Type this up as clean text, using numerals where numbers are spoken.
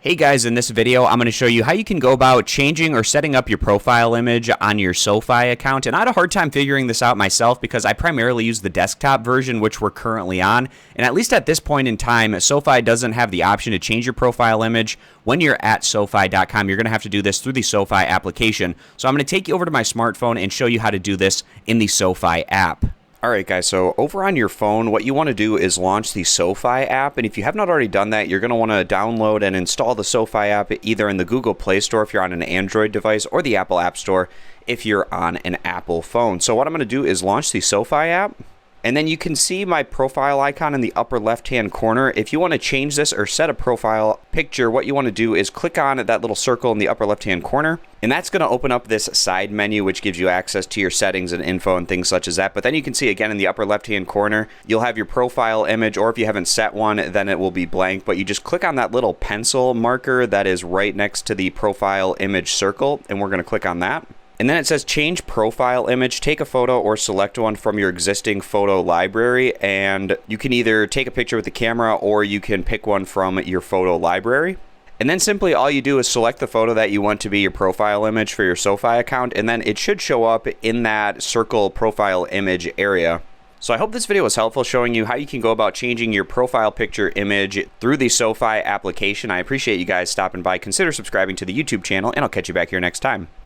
Hey guys, in this video, I'm going to show you how you can go about changing or setting up your profile image on your Sofi account. And I had a hard time figuring this out myself because I primarily use the desktop version, which we're currently on. And at least at this point in time, Sofi doesn't have the option to change your profile image. When you're at Sofi.com, you're going to have to do this through the Sofi application. So I'm going to take you over to my smartphone and show you how to do this in the Sofi app. Alright guys, so over on your phone, what you want to do is launch the Sofi app, and if you have not already done that, you're going to want to download and install the Sofi app either in the Google Play Store if you're on an Android device, or the Apple App Store if you're on an Apple phone. So what I'm going to do is launch the Sofi app, and then you can see my profile icon in the upper left-hand corner. If you want to change this or set a profile picture, what you want to do is click on that little circle in the upper left-hand corner, and that's going to open up this side menu, which gives you access to your settings and info and things such as that. But then you can see again in the upper left-hand corner, you'll have your profile image, or if you haven't set one, then it will be blank. But you just click on that little pencil marker that is right next to the profile image circle, and we're going to click on that. And then it says change profile image, take a photo or select one from your existing photo library, and you can either take a picture with the camera or you can pick one from your photo library. And then simply all you do is select the photo that you want to be your profile image for your Sofi account, and then it should show up in that circle profile image area. So I hope this video was helpful, showing you how you can go about changing your profile picture image through the Sofi application. I appreciate you guys stopping by. Consider subscribing to the YouTube channel, and I'll catch you back here next time.